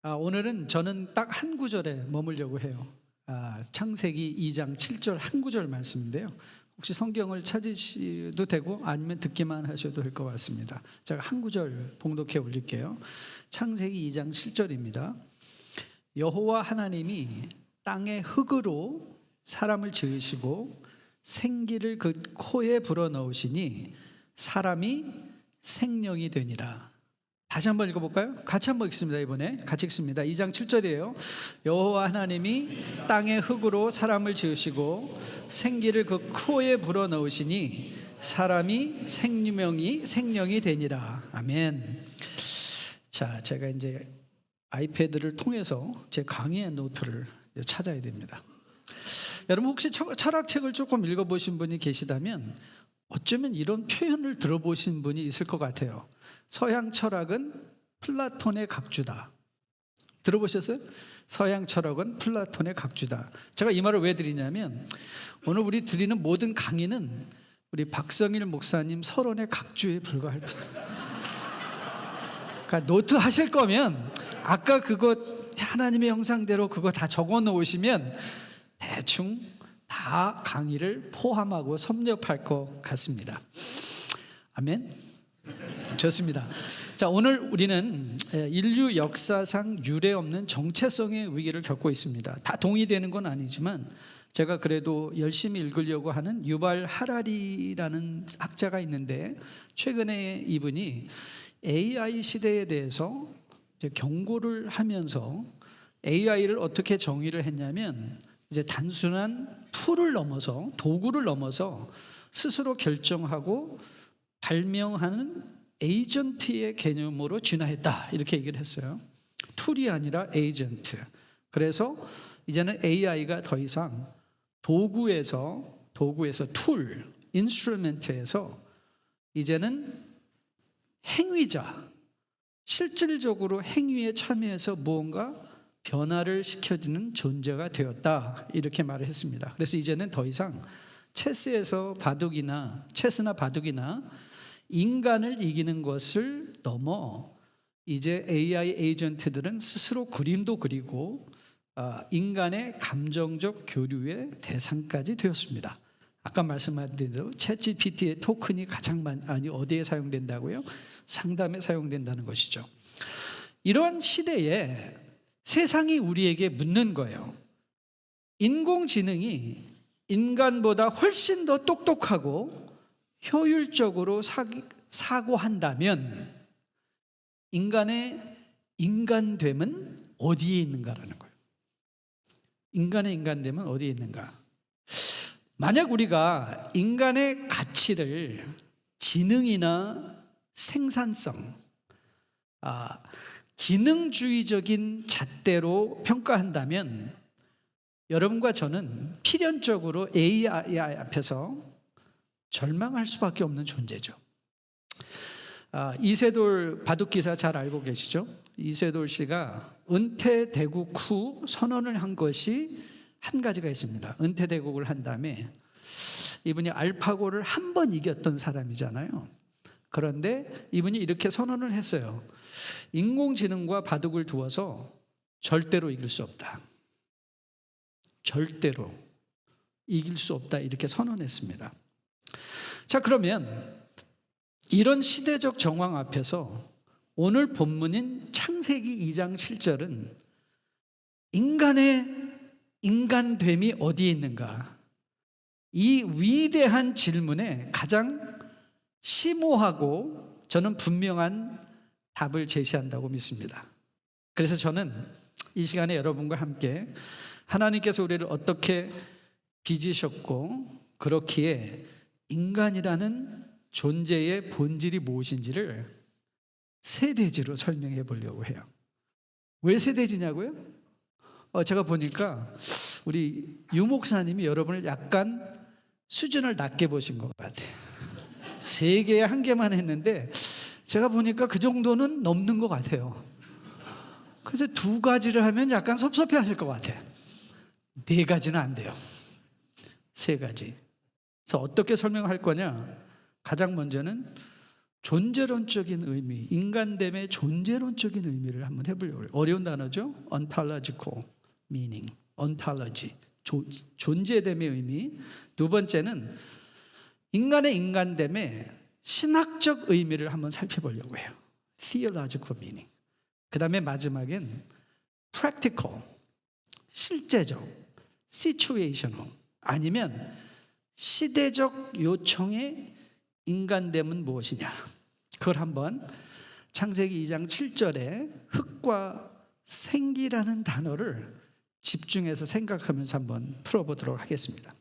오늘은 저는 딱 한 구절에 머물려고 해요. 창세기 2장 7절 한 구절 말씀인데요. 혹시 성경을 찾으셔도 되고 아니면 듣기만 하셔도 될 것 같습니다. 제가 한 구절 봉독해 올릴게요. 창세기 2장 7절입니다. 여호와 하나님이 땅의 흙으로 사람을 지으시고 생기를 그 코에 불어넣으시니 사람이 생명이 되니라. 다시 한번 읽어볼까요? 같이 한번 읽습니다. 이번에 같이 읽습니다. 2장 7절이에요. 여호와 하나님이 땅의 흙으로 사람을 지으시고 생기를 그 코에 불어넣으시니 사람이 생명이 되니라. 아멘. 자, 제가 이제 아이패드를 통해서 제 강의의 노트를 찾아야 됩니다. 여러분 혹시 철학책을 조금 읽어보신 분이 계시다면 어쩌면 이런 표현을 들어보신 분이 있을 것 같아요. 서양 철학은 플라톤의 각주다. 들어보셨어요? 서양 철학은 플라톤의 각주다. 제가 이 말을 왜 드리냐면 오늘 우리 드리는 모든 강의는 우리 박성일 목사님 서론의 각주에 불과할 뿐입니다. 그러니까 노트 하실 거면 아까 그거 하나님의 형상대로 그거 다 적어 놓으시면 대충 다 강의를 포함하고 섭렵할 것 같습니다. 아멘. 좋습니다. 자, 오늘 우리는 인류 역사상 유례 없는 정체성의 위기를 겪고 있습니다. 다 동의되는 건 아니지만 제가 그래도 열심히 읽으려고 하는 유발 하라리라는 학자가 있는데 최근에 이분이 AI 시대에 대해서 이제 경고를 하면서 AI를 어떻게 정의를 했냐면 이제 단순한 툴을 넘어서 도구를 넘어서 스스로 결정하고 발명하는 에이전트의 개념으로 진화했다 이렇게 얘기를 했어요. 툴이 아니라 에이전트. 그래서 이제는 AI가 더 이상 도구에서 툴, 인스트루먼트에서 이제는 행위자, 실질적으로 행위에 참여해서 무언가 변화를 시켜주는 존재가 되었다 이렇게 말을 했습니다. 그래서 이제는 더 이상 체스나 바둑이나 인간을 이기는 것을 넘어 이제 AI 에이전트들은 스스로 그림도 그리고 인간의 감정적 교류의 대상까지 되었습니다. 아까 말씀하신 대로 챗GPT의 토큰이 가장 많이 어디에 사용된다고요? 상담에 사용된다는 것이죠. 이런 시대에 세상이 우리에게 묻는 거예요. 인공지능이 인간보다 훨씬 더 똑똑하고 효율적으로 사고한다면 인간의 인간됨은 어디에 있는가라는 거예요. 인간의 인간됨은 어디에 있는가? 만약 우리가 인간의 가치를 지능이나 생산성, 기능주의적인 잣대로 평가한다면 여러분과 저는 필연적으로 AI 앞에서 절망할 수밖에 없는 존재죠. 이세돌 바둑기사 잘 알고 계시죠? 이세돌 씨가 은퇴대국 후 선언을 한 것이 한 가지가 있습니다. 은퇴대국을 한 다음에 이분이 알파고를 한 번 이겼던 사람이잖아요. 그런데 이분이 이렇게 선언을 했어요. 인공지능과 바둑을 두어서 절대로 이길 수 없다. 절대로 이길 수 없다 이렇게 선언했습니다. 자, 그러면 이런 시대적 정황 앞에서 오늘 본문인 창세기 2장 7절은 인간의 인간됨이 어디에 있는가? 이 위대한 질문에 가장 심오하고 저는 분명한 답을 제시한다고 믿습니다. 그래서 저는 이 시간에 여러분과 함께 하나님께서 우리를 어떻게 빚으셨고 그렇기에 인간이라는 존재의 본질이 무엇인지를 세 대지로 설명해 보려고 해요. 왜 세 대지냐고요? 제가 보니까 우리 유 목사님이 여러분을 약간 수준을 낮게 보신 것 같아요. 세 개에 한 개만 했는데 제가 보니까 그 정도는 넘는 것 같아요. 그래서 두 가지를 하면 약간 섭섭해 하실 것 같아요. 네 가지는 안 돼요. 세 가지. 그래서 어떻게 설명할 거냐? 가장 먼저는 존재론적인 의미, 인간됨의 존재론적인 의미를 한번 해보려고 해요. 어려운 단어죠? ontological meaning, ontology, 존재됨의 의미. 두 번째는 인간의 인간됨의 신학적 의미를 한번 살펴보려고 해요. theological meaning. 그 다음에 마지막엔 practical, 실제적, situational, 아니면 시대적 요청의 인간됨은 무엇이냐, 그걸 한번 창세기 2장 7절에 흙과 생기라는 단어를 집중해서 생각하면서 한번 풀어보도록 하겠습니다.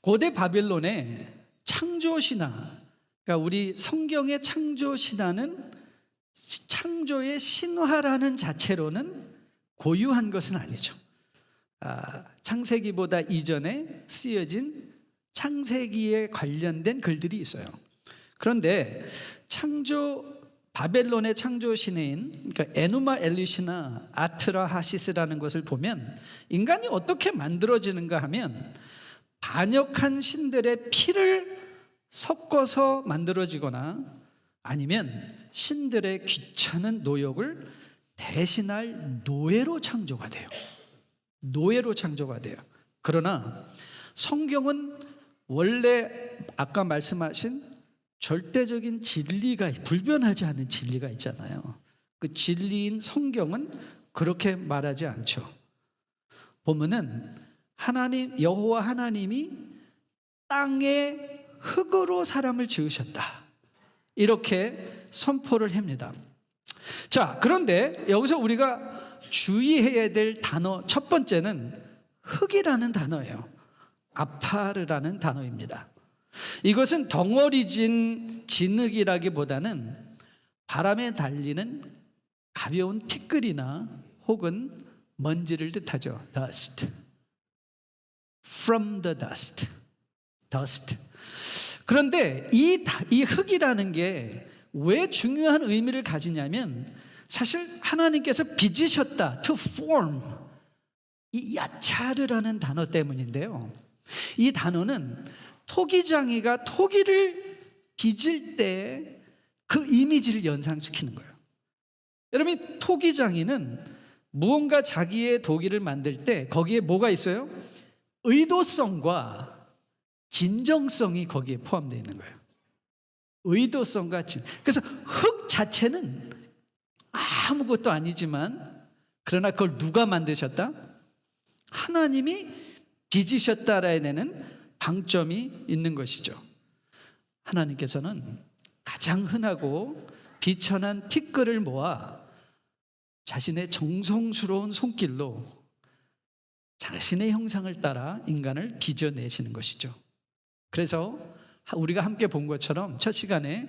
고대 바빌론의 창조신화, 그러니까 우리 성경의 창조신화는 창조의 신화라는 자체로는 고유한 것은 아니죠. 창세기보다 이전에 쓰여진 창세기에 관련된 글들이 있어요. 그런데 바벨론의 창조 신화인, 그러니까 에누마 엘리시나 아트라 하시스라는 것을 보면 인간이 어떻게 만들어지는가 하면 반역한 신들의 피를 섞어서 만들어지거나 아니면 신들의 귀찮은 노역을 대신할 노예로 창조가 돼요. 노예로 창조가 돼요. 그러나 성경은 원래 아까 말씀하신 절대적인 진리가, 불변하지 않는 진리가 있잖아요. 그 진리인 성경은 그렇게 말하지 않죠. 보면은 여호와 하나님이 땅에 흙으로 사람을 지으셨다, 이렇게 선포를 합니다. 자, 그런데 여기서 우리가 주의해야 될 단어 첫 번째는 흙이라는 단어예요. 아파르라는 단어입니다. 이것은 덩어리진 진흙이라기보다는 바람에 달리는 가벼운 티끌이나 혹은 먼지를 뜻하죠. dust. From the dust. dust. 그런데 이 흙이라는 게 왜 중요한 의미를 가지냐면, 사실 하나님께서 빚으셨다, to form, 이 야차르라는 단어 때문인데요. 이 단어는 토기장이가 토기를 빚을 때 그 이미지를 연상시키는 거예요. 여러분, 토기장이는 무언가 자기의 도기를 만들 때 거기에 뭐가 있어요? 의도성과 진정성이 거기에 포함되어 있는 거예요. 의도성과 그래서 흙 자체는 아무것도 아니지만, 그러나 그걸 누가 만드셨다? 하나님이 빚으셨다라는 방점이 있는 것이죠. 하나님께서는 가장 흔하고 비천한 티끌을 모아 자신의 정성스러운 손길로 자신의 형상을 따라 인간을 빚어내시는 것이죠. 그래서 우리가 함께 본 것처럼 첫 시간에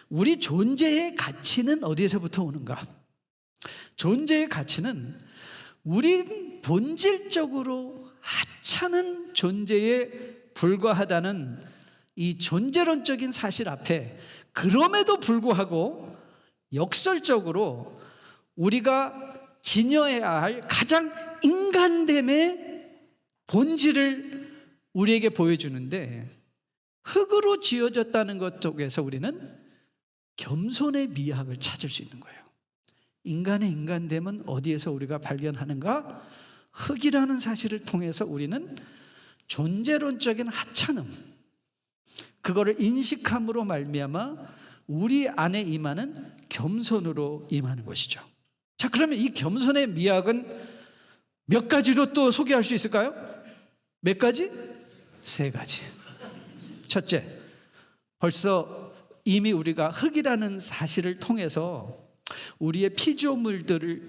우리 존재의 가치는 어디에서부터 오는가? 존재의 가치는 우리 본질적으로 하찮은 존재에 불과하다는 이 존재론적인 사실 앞에, 그럼에도 불구하고 역설적으로 우리가 지녀야 할 가장 인간됨의 본질을 우리에게 보여주는데, 흙으로 지어졌다는 것 속에서 우리는 겸손의 미학을 찾을 수 있는 거예요. 인간의 인간됨은 어디에서 우리가 발견하는가? 흙이라는 사실을 통해서 우리는 존재론적인 하찮음, 그거를 인식함으로 말미암아 우리 안에 임하는 겸손으로 임하는 것이죠. 자, 그러면 이 겸손의 미학은 몇 가지로 또 소개할 수 있을까요? 몇 가지? 3가지. 첫째, 벌써 이미 우리가 흙이라는 사실을 통해서 우리의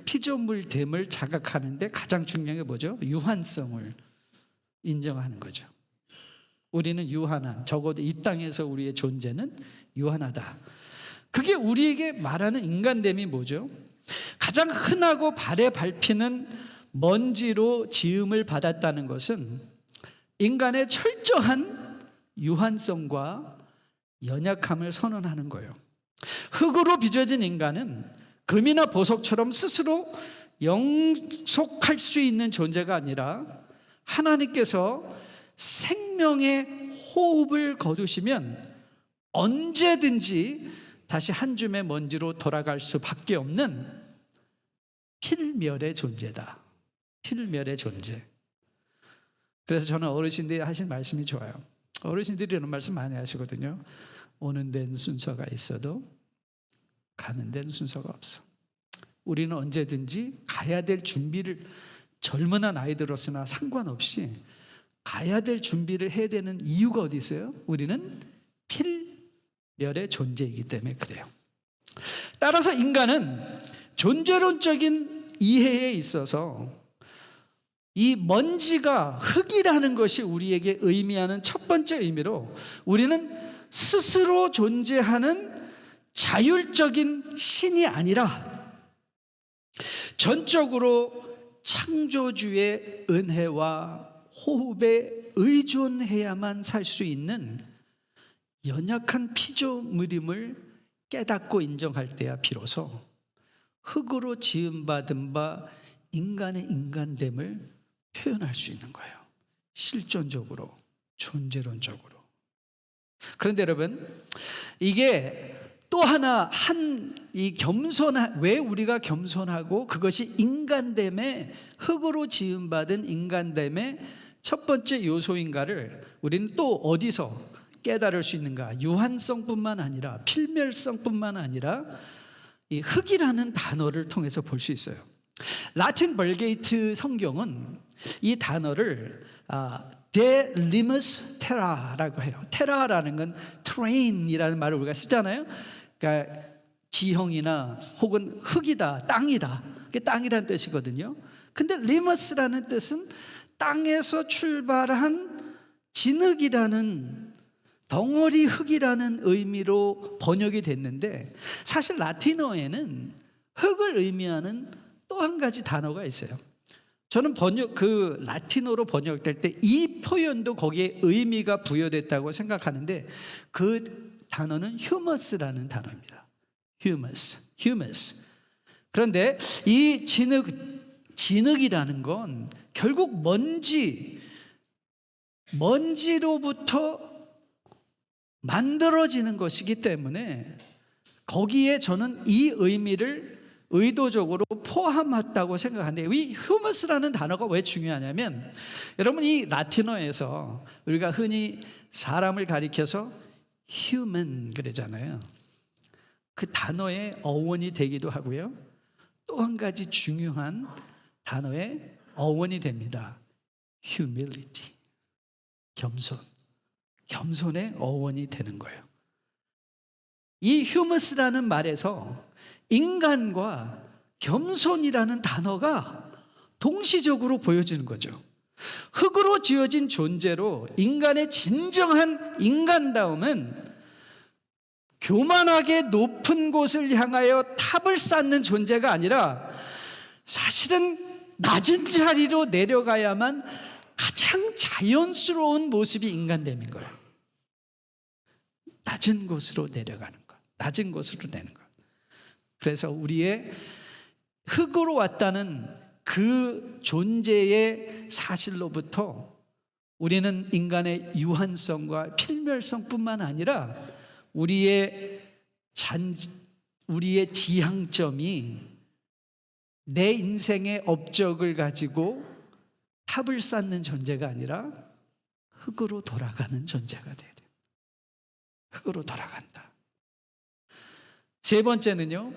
피조물됨을 자각하는데 가장 중요한 게 뭐죠? 유한성을 인정하는 거죠. 우리는 유한한, 적어도 이 땅에서 우리의 존재는 유한하다. 그게 우리에게 말하는 인간됨이 뭐죠? 가장 흔하고 발에 밟히는 먼지로 지음을 받았다는 것은 인간의 철저한 유한성과 연약함을 선언하는 거예요. 흙으로 빚어진 인간은 금이나 보석처럼 스스로 영속할 수 있는 존재가 아니라 하나님께서 생명의 호흡을 거두시면 언제든지 다시 한 줌의 먼지로 돌아갈 수밖에 없는 필멸의 존재다. 필멸의 존재. 그래서 저는 어르신들이 하신 말씀이 좋아요. 어르신들이 이런 말씀 많이 하시거든요. 오는 데는 순서가 있어도 가는 데는 순서가 없어. 우리는 언제든지 가야 될 준비를, 젊은 아이들로서나 상관없이 가야 될 준비를 해야 되는 이유가 어디 있어요? 우리는 필멸의 존재이기 때문에 그래요. 따라서 인간은 존재론적인 이해에 있어서 이 먼지가, 흙이라는 것이 우리에게 의미하는 첫 번째 의미로 우리는 스스로 존재하는 자율적인 신이 아니라 전적으로 창조주의 은혜와 호흡에 의존해야만 살 수 있는 연약한 피조물임을 깨닫고 인정할 때야 비로소 흙으로 지음받은 바 인간의 인간됨을 표현할 수 있는 거예요. 실존적으로, 존재론적으로. 그런데 여러분, 이게 또 하나 이 겸손한, 왜 우리가 겸손하고 그것이 인간됨의, 흙으로 지음받은 인간됨의 첫 번째 요소인가를 우리는 또 어디서 깨달을 수 있는가? 유한성뿐만 아니라 필멸성뿐만 아니라 이 흙이라는 단어를 통해서 볼 수 있어요. 라틴 벌게이트 성경은 이 단어를 De limus terra라고 해요. terra라는 건 terrain이라는 말을 우리가 쓰잖아요. 그러니까 지형이나 혹은 흙이다, 땅이다. 그게 땅이라는 뜻이거든요. 근데 limus라는 뜻은 땅에서 출발한 진흙이라는, 덩어리 흙이라는 의미로 번역이 됐는데, 사실 라틴어에는 흙을 의미하는 또 한 가지 단어가 있어요. 저는 라틴어로 번역될 때 이 표현도 거기에 의미가 부여됐다고 생각하는데, 그 단어는 humus라는 단어입니다. humus. 그런데 이 진흙이라는 건 결국 먼지로부터 만들어지는 것이기 때문에 거기에 저는 이 의미를 의도적으로 포함했다고 생각하는데, 이 humus라는 단어가 왜 중요하냐면, 여러분 이 라틴어에서 우리가 흔히 사람을 가리켜서 human 그러잖아요. 그 단어의 어원이 되기도 하고요, 또 한 가지 중요한 단어의 어원이 됩니다. humility, 겸손의 어원이 되는 거예요. 이 humus라는 말에서 인간과 겸손이라는 단어가 동시적으로 보여지는 거죠. 흙으로 지어진 존재로 인간의 진정한 인간다움은 교만하게 높은 곳을 향하여 탑을 쌓는 존재가 아니라 사실은 낮은 자리로 내려가야만 가장 자연스러운 모습이 인간됨인 거예요. 낮은 곳으로 내려가는 것, 낮은 곳으로 내는 것. 그래서 우리의 흙으로 왔다는 그 존재의 사실로부터 우리는 인간의 유한성과 필멸성뿐만 아니라 우리의 지향점이 내 인생의 업적을 가지고 탑을 쌓는 존재가 아니라 흙으로 돌아가는 존재가 돼야 돼요. 흙으로 돌아간다. 세 번째는요,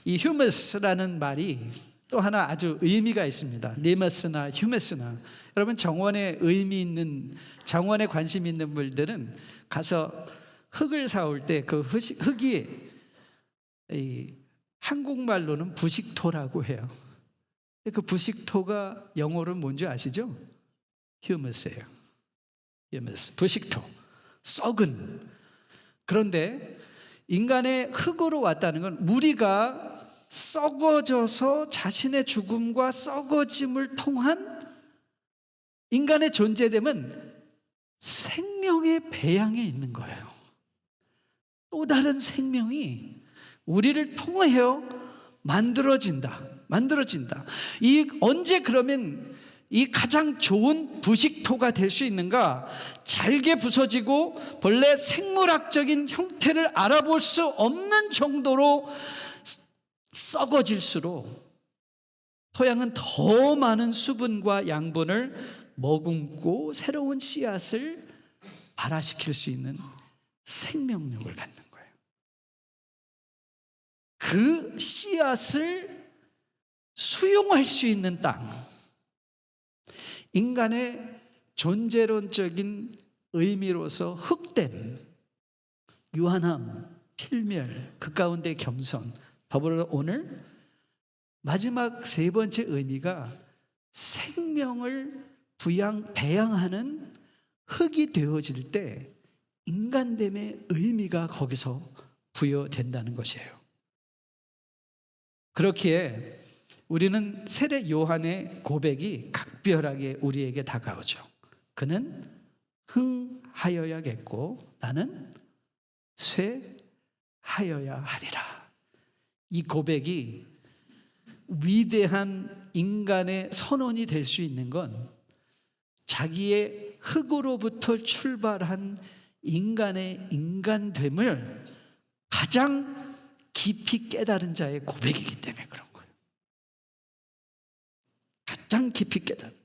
이 humus라는 말이 또 하나 아주 의미가 있습니다. limus나 humus나. 여러분 정원에 정원에 관심 있는 분들은 가서 흙을 사올 때 그 흙이 한국말로는 부식토라고 해요. 그 부식토가 영어로는 뭔지 아시죠? humus예요. humus, 부식토, 썩은. 그런데 인간의 흙으로 왔다는 건 무리가 썩어져서 자신의 죽음과 썩어짐을 통한 인간의 존재됨은 생명의 배양에 있는 거예요. 또 다른 생명이 우리를 통하여 만들어진다. 언제 그러면 이 가장 좋은 부식토가 될 수 있는가? 잘게 부서지고 본래 생물학적인 형태를 알아볼 수 없는 정도로 썩어질수록 토양은 더 많은 수분과 양분을 머금고 새로운 씨앗을 발화시킬 수 있는 생명력을 갖는 거예요. 그 씨앗을 수용할 수 있는 땅, 인간의 존재론적인 의미로서 흙됨, 유한함, 필멸, 그 가운데 겸손, 더불어 오늘 마지막 세 번째 의미가 생명을 배양하는 흙이 되어질 때 인간됨의 의미가 거기서 부여된다는 것이에요. 그렇기에 우리는 세례 요한의 고백이 각별하게 우리에게 다가오죠. 그는 흥하여야겠고 나는 쇠하여야 하리라. 이 고백이 위대한 인간의 선언이 될 수 있는 건 자기의 흙으로부터 출발한 인간의 인간됨을 가장 깊이 깨달은 자의 고백이기 때문에 그런 거예요. 가장 깊이 깨달은.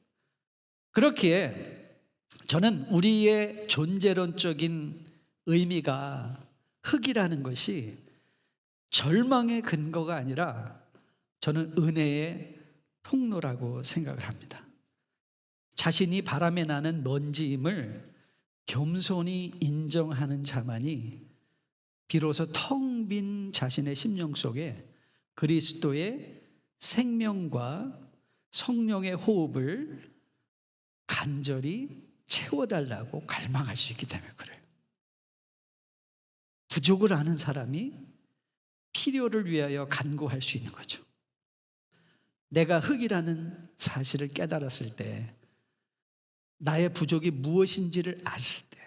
그렇기에 저는 우리의 존재론적인 의미가 흙이라는 것이 절망의 근거가 아니라 저는 은혜의 통로라고 생각을 합니다. 자신이 바람에 나는 먼지임을 겸손히 인정하는 자만이 비로소 텅 빈 자신의 심령 속에 그리스도의 생명과 성령의 호흡을 간절히 채워달라고 갈망할 수 있기 때문에 그래요. 부족을 아는 사람이 필요를 위하여 간구할 수 있는 거죠. 내가 흙이라는 사실을 깨달았을 때, 나의 부족이 무엇인지를 알 때,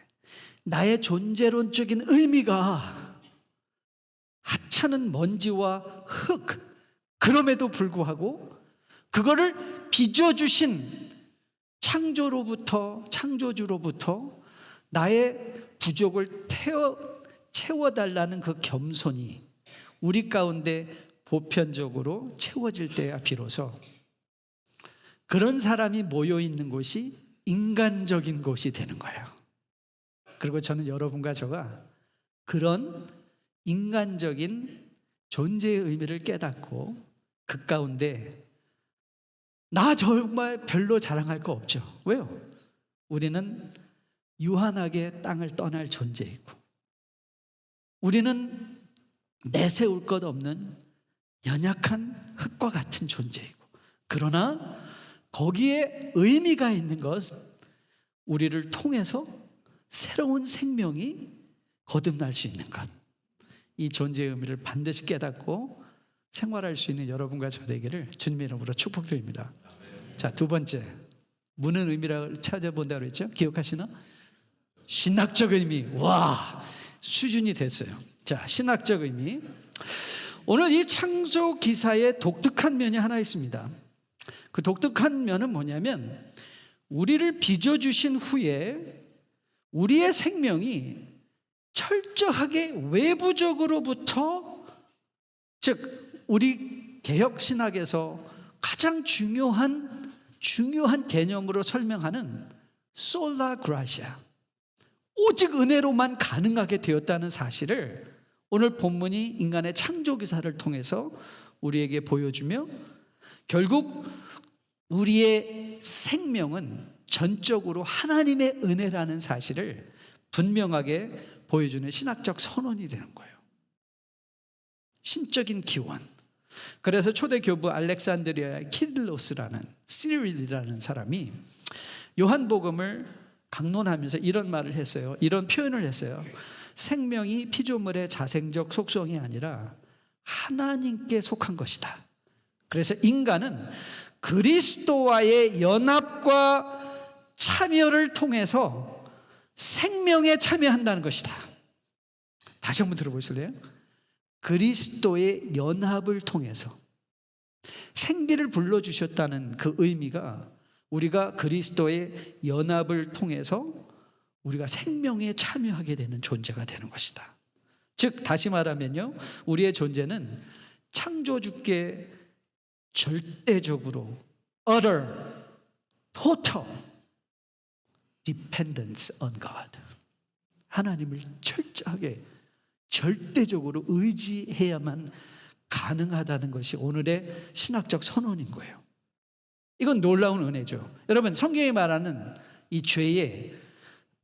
나의 존재론적인 의미가 하찮은 먼지와 흙, 그럼에도 불구하고 그거를 빚어주신 창조주로부터 나의 부족을 채워달라는 그 겸손이 우리 가운데 보편적으로 채워질 때야 비로소 그런 사람이 모여있는 곳이 인간적인 곳이 되는 거예요. 그리고 저는 여러분과 저가 그런 인간적인 존재의 의미를 깨닫고 그 가운데 나 정말 별로 자랑할 거 없죠. 왜요? 우리는 유한하게 땅을 떠날 존재이고, 우리는 내세울 것 없는 연약한 흙과 같은 존재이고, 그러나 거기에 의미가 있는 것, 우리를 통해서 새로운 생명이 거듭날 수 있는 것, 이 존재의 의미를 반드시 깨닫고 생활할 수 있는 여러분과 저 되기를 주님의 이름으로 축복드립니다. 자, 두 번째, 무는 의미를 찾아본다고 그랬죠? 기억하시나? 신학적 의미. 와, 수준이 됐어요. 자, 신학적 의미. 오늘 이 창조 기사에 독특한 면이 하나 있습니다. 그 독특한 면은 뭐냐면, 우리를 빚어주신 후에 우리의 생명이 철저하게 외부적으로부터, 즉 우리 개혁신학에서 가장 중요한 개념으로 설명하는 솔라 그라시아, 오직 은혜로만 가능하게 되었다는 사실을 오늘 본문이 인간의 창조 기사를 통해서 우리에게 보여주며, 결국 우리의 생명은 전적으로 하나님의 은혜라는 사실을 분명하게 보여주는 신학적 선언이 되는 거예요. 신적인 기원. 그래서 초대 교부 알렉산드리아의 시릴이라는 사람이 요한복음을 강론하면서 이런 말을 했어요. 이런 표현을 했어요. 생명이 피조물의 자생적 속성이 아니라 하나님께 속한 것이다. 그래서 인간은 그리스도와의 연합과 참여를 통해서 생명에 참여한다는 것이다. 다시 한번 들어보실래요? 그리스도의 연합을 통해서 생기를 불러주셨다는 그 의미가 우리가 그리스도의 연합을 통해서 우리가 생명에 참여하게 되는 존재가 되는 것이다. 즉 다시 말하면요, 우리의 존재는 창조주께 절대적으로 utter, total dependence on God, 하나님을 철저하게 절대적으로 의지해야만 가능하다는 것이 오늘의 신학적 선언인 거예요. 이건 놀라운 은혜죠. 여러분, 성경이 말하는 이 죄의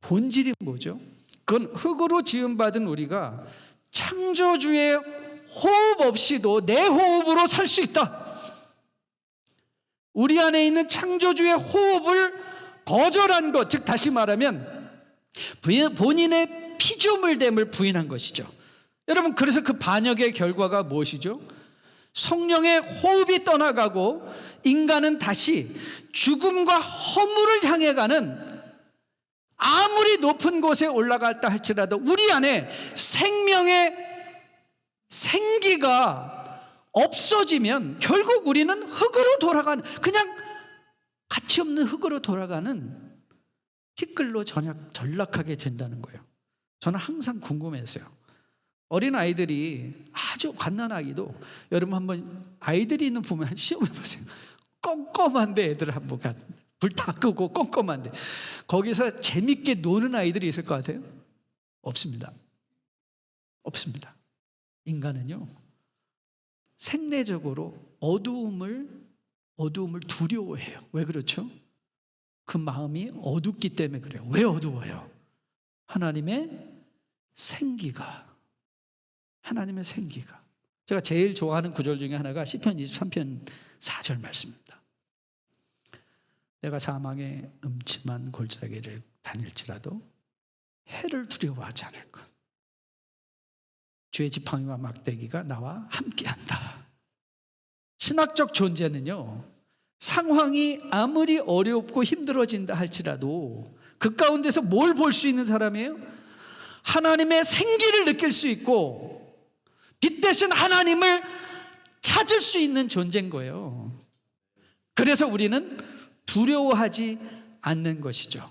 본질이 뭐죠? 그건 흙으로 지음받은 우리가 창조주의 호흡 없이도 내 호흡으로 살 수 있다. 우리 안에 있는 창조주의 호흡을 거절한 것, 즉 다시 말하면 본인의 피조물됨을 부인한 것이죠. 여러분, 그래서 그 반역의 결과가 무엇이죠? 성령의 호흡이 떠나가고 인간은 다시 죽음과 허물을 향해 가는, 아무리 높은 곳에 올라갔다 할지라도 우리 안에 생명의 생기가 없어지면 결국 우리는 흙으로 돌아가는, 그냥 가치 없는 흙으로 돌아가는 티끌로 전락하게 된다는 거예요. 저는 항상 궁금했어요. 어린 아이들이, 아주 갓난아기도, 여러분 한번 아이들이 있는 보면 시험해 보세요. 껌껌한데 애들 한번 불 다 끄고 껌껌한데 거기서 재밌게 노는 아이들이 있을 것 같아요? 없습니다. 없습니다. 인간은요, 생내적으로 어두움을 두려워해요. 왜 그렇죠? 그 마음이 어둡기 때문에 그래요. 왜 어두워요? 하나님의 생기가. 제가 제일 좋아하는 구절 중에 하나가 시편 23편 4절 말씀입니다. 내가 사망의 음침한 골짜기를 다닐지라도 해를 두려워하지 않을 것. 주의 지팡이와 막대기가 나와 함께한다. 신학적 존재는요, 상황이 아무리 어렵고 힘들어진다 할지라도 그 가운데서 뭘 볼 수 있는 사람이에요? 하나님의 생기를 느낄 수 있고 빛 대신 하나님을 찾을 수 있는 존재인 거예요. 그래서 우리는 두려워하지 않는 것이죠.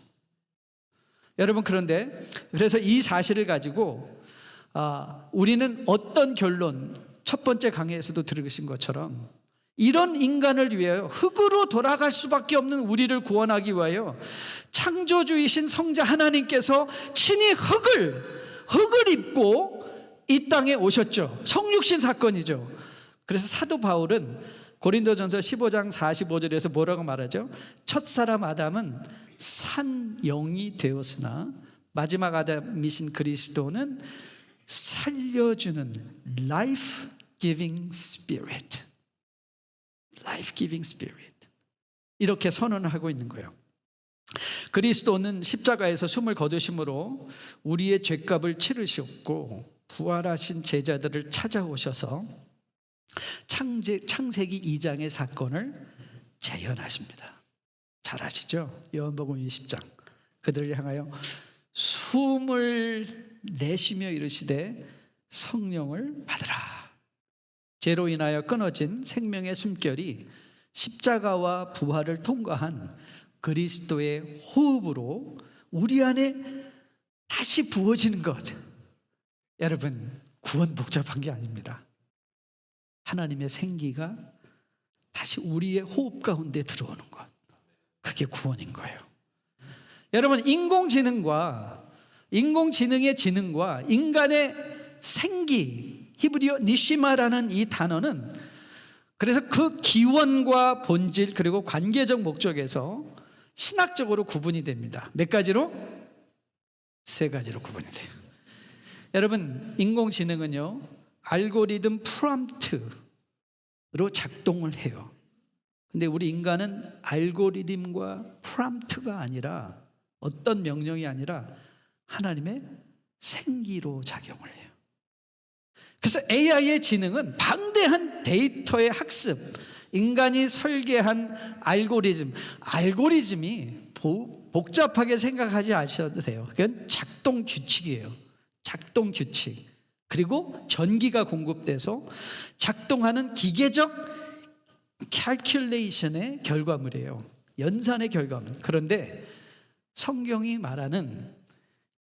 여러분, 그래서 이 사실을 가지고 우리는 어떤 결론, 첫 번째 강의에서도 들으신 것처럼 이런 인간을 위하여 흙으로 돌아갈 수밖에 없는 우리를 구원하기 위하여 창조주이신 성자 하나님께서 친히 흙을 입고 이 땅에 오셨죠. 성육신 사건이죠. 그래서 사도 바울은 고린도전서 15장 45절에서 뭐라고 말하죠? 첫사람 아담은 산 영이 되었으나 마지막 아담이신 그리스도는 살려주는 life giving spirit, 이렇게 선언을 하고 있는 거예요. 그리스도는 십자가에서 숨을 거두심으로 우리의 죄값을 치르셨고 부활하신 제자들을 찾아오셔서 창세기 2장의 사건을 재현하십니다. 잘 아시죠? 요한복음 20장. 그들을 향하여 숨을 내쉬며 이르시되 성령을 받으라. 죄로 인하여 끊어진 생명의 숨결이 십자가와 부활을 통과한 그리스도의 호흡으로 우리 안에 다시 부어지는 것. 여러분, 구원 복잡한 게 아닙니다. 하나님의 생기가 다시 우리의 호흡 가운데 들어오는 것, 그게 구원인 거예요. 여러분, 인공지능의 지능과 인간의 생기, 히브리어 니시마라는 이 단어는 그래서 그 기원과 본질 그리고 관계적 목적에서 신학적으로 구분이 됩니다. 몇 가지로? 3가지로 구분이 돼요. 여러분, 인공지능은요, 알고리즘 프롬프트로 작동을 해요. 근데 우리 인간은 알고리즘과 프롬프트가 아니라, 어떤 명령이 아니라 하나님의 생기로 작용을 해요. 그래서 AI의 지능은 방대한 데이터의 학습, 인간이 설계한 알고리즘이 복잡하게 생각하지 않으셔도 돼요. 그건 작동 규칙이에요. 작동 규칙. 그리고 전기가 공급돼서 작동하는 기계적 캘큘레이션의 결과물이에요. 연산의 결과입니다. 그런데 성경이 말하는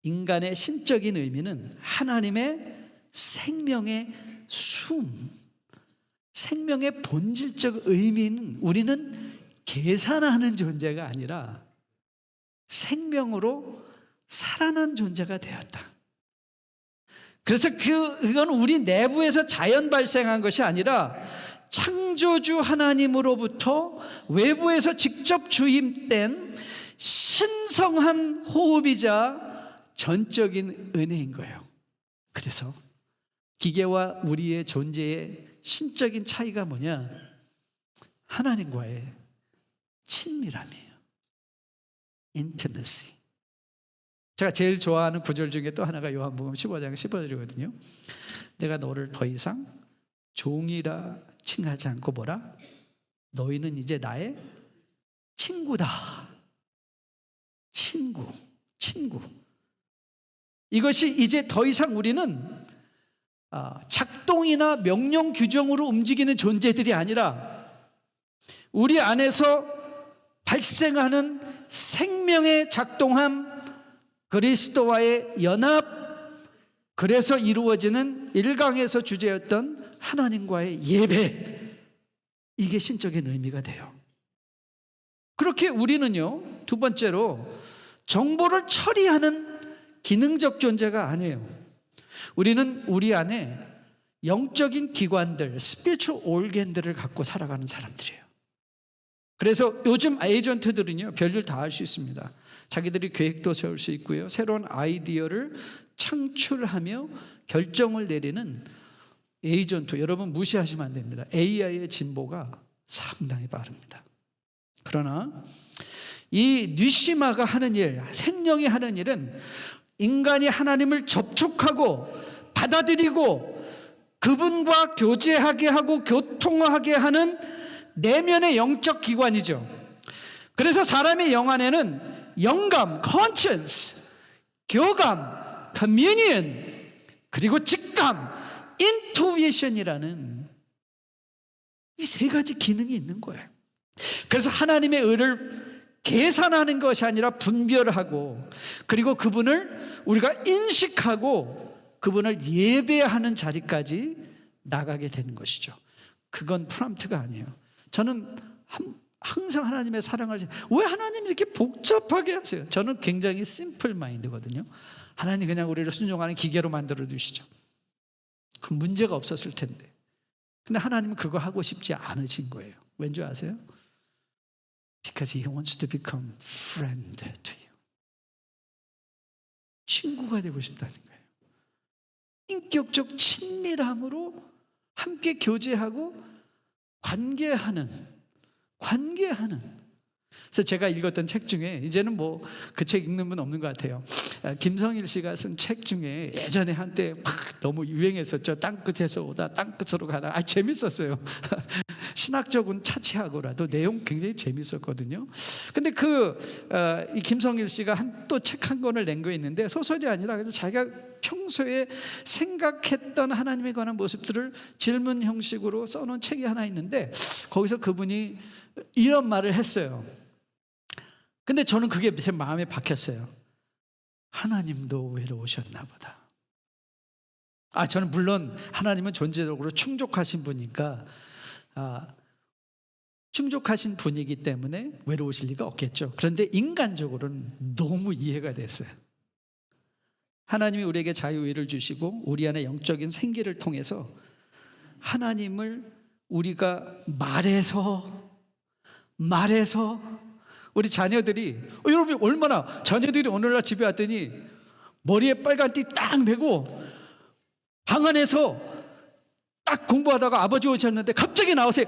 인간의 신적인 의미는 하나님의 생명의 생명의 본질적 의미는 우리는 계산하는 존재가 아니라 생명으로 살아난 존재가 되었다. 그래서 그건 우리 내부에서 자연 발생한 것이 아니라 창조주 하나님으로부터 외부에서 직접 주임된 신성한 호흡이자 전적인 은혜인 거예요. 그래서 기계와 우리의 존재의 신적인 차이가 뭐냐? 하나님과의 친밀함이에요. intimacy. 제가 제일 좋아하는 구절 중에 또 하나가 요한복음 15장 15절이거든요. 내가 너를 더 이상 종이라 칭하지 않고 뭐라? 너희는 이제 나의 친구다. 친구. 이것이 이제 더 이상 우리는 작동이나 명령 규정으로 움직이는 존재들이 아니라 우리 안에서 발생하는 생명의 작동함, 그리스도와의 연합, 그래서 이루어지는 1강에서 주제였던 하나님과의 예배, 이게 신적인 의미가 돼요. 그렇게 우리는요, 두 번째로 정보를 처리하는 기능적 존재가 아니에요. 우리는 우리 안에 영적인 기관들, spiritual organ들을 갖고 살아가는 사람들이에요. 그래서 요즘 에이전트들은요, 별일 다 할 수 있습니다. 자기들이 계획도 세울 수 있고요, 새로운 아이디어를 창출하며 결정을 내리는 에이전트, 여러분 무시하시면 안 됩니다. AI의 진보가 상당히 빠릅니다. 그러나 이 뉘시마가 하는 일, 생명이 하는 일은 인간이 하나님을 접촉하고 받아들이고 그분과 교제하게 하고 교통하게 하는 내면의 영적 기관이죠. 그래서 사람의 영 안에는 영감, conscience, 교감, communion, 그리고 직감, intuition이라는 이 세 가지 기능이 있는 거예요. 그래서 하나님의 의를 계산하는 것이 아니라 분별하고, 그리고 그분을 우리가 인식하고 그분을 예배하는 자리까지 나가게 되는 것이죠. 그건 프람트가 아니에요. 저는 항상 하나님의 사랑을, 왜 하나님이 이렇게 복잡하게 하세요? 저는 굉장히 심플 마인드거든요. 하나님 그냥 우리를 순종하는 기계로 만들어 주시죠. 그 문제가 없었을 텐데. 근데 하나님은 그거 하고 싶지 않으신 거예요. 왠지 아세요? Because He wants to become friend to you. 친구가 되고 싶다는 거예요. 인격적 친밀함으로 함께 교제하고 관계하는. 그래서 제가 읽었던 책 중에, 이제는 뭐 그 책 읽는 분 없는 것 같아요. 김성일 씨가 쓴 책 중에 예전에 한때 막 너무 유행했었죠. 땅끝에서 오다 땅끝으로 가다. 재밌었어요. 신학적은 차치하고라도 내용 굉장히 재밌었거든요. 근데 이 김성일 씨가 또 책 한 권을 낸 거 있는데, 소설이 아니라 그래서 자기가 평소에 생각했던 하나님에 관한 모습들을 질문 형식으로 써놓은 책이 하나 있는데, 거기서 그분이 이런 말을 했어요. 근데 저는 그게 제 마음에 박혔어요. 하나님도 외로우셨나 보다. 저는 물론 하나님은 존재적으로 충족하신 분이니까, 충족하신 분이기 때문에 외로우실 리가 없겠죠. 그런데 인간적으로는 너무 이해가 됐어요. 하나님이 우리에게 자유의를 주시고 우리 안에 영적인 생기를 통해서 하나님을 우리가 말해서 우리 자녀들이, 여러분 얼마나, 자녀들이 오늘날 집에 왔더니 머리에 빨간 띠 딱 메고 방 안에서 딱 공부하다가 아버지 오셨는데 갑자기 나오세요.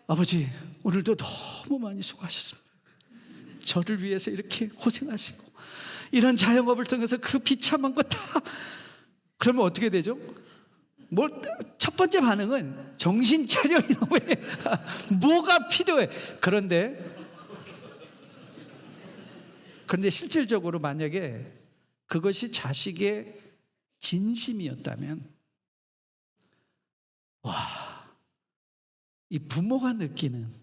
아버지, 오늘도 너무 많이 수고하셨습니다. 저를 위해서 이렇게 고생하시고 이런 자영업을 통해서 그 비참한 거 다. 그러면 어떻게 되죠? 첫 번째 반응은 정신 차려 이놈의 뭐가 필요해. 그런데 실질적으로 만약에 그것이 자식의 진심이었다면, 이 부모가 느끼는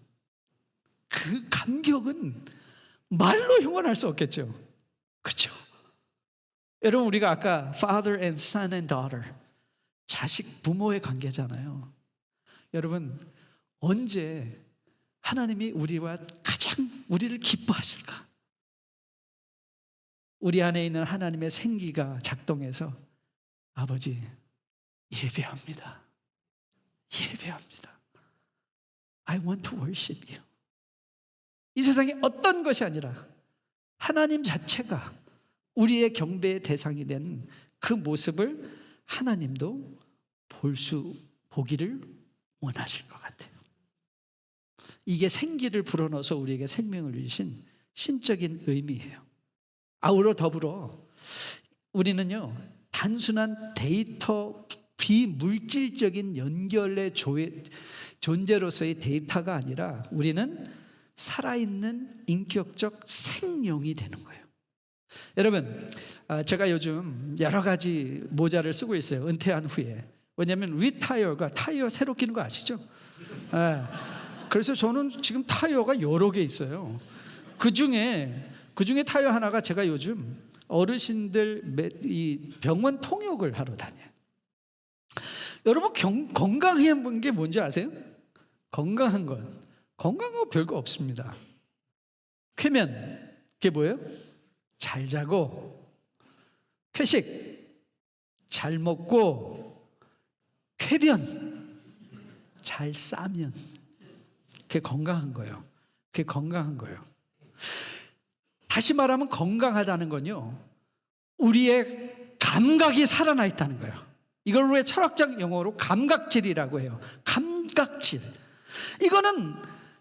그 그 감격은 말로 형언할 수 없겠죠. 그렇죠? 여러분, 우리가 아까 father and son and daughter, 자식 부모의 관계잖아요. 여러분, 언제 하나님이 우리와 가장 우리를 기뻐하실까? 우리 안에 있는 하나님의 생기가 작동해서 아버지 예배합니다. 예배합니다. I want to worship you. 이 세상에 어떤 것이 아니라 하나님 자체가 우리의 경배의 대상이 된 그 모습을 하나님도 보기를 원하실 것 같아요. 이게 생기를 불어넣어서 우리에게 생명을 주신 신적인 의미예요. 아우러 더불어 우리는요, 단순한 데이터, 비물질적인 연결의 존재로서의 데이터가 아니라 우리는 살아있는 인격적 생명이 되는 거예요. 여러분, 제가 요즘 여러 가지 모자를 쓰고 있어요. 은퇴한 후에. 왜냐하면 리타이어가 타이어 새로 끼는 거 아시죠? 그래서 저는 지금 타이어가 여러 개 있어요. 그 중에 타이어 하나가 제가 요즘 어르신들 이 병원 통역을 하러 다녀요. 여러분, 건강한 게 뭔지 아세요? 건강한 거 별거 없습니다. 쾌면, 그게 뭐예요? 잘 자고, 회식 잘 먹고, 쾌변 잘 싸면, 그게 건강한 거예요. 그게 건강한 거예요. 다시 말하면 건강하다는 건요, 우리의 감각이 살아나 있다는 거예요. 이걸 왜 철학적 용어로 감각질이라고 해요. 감각질. 이거는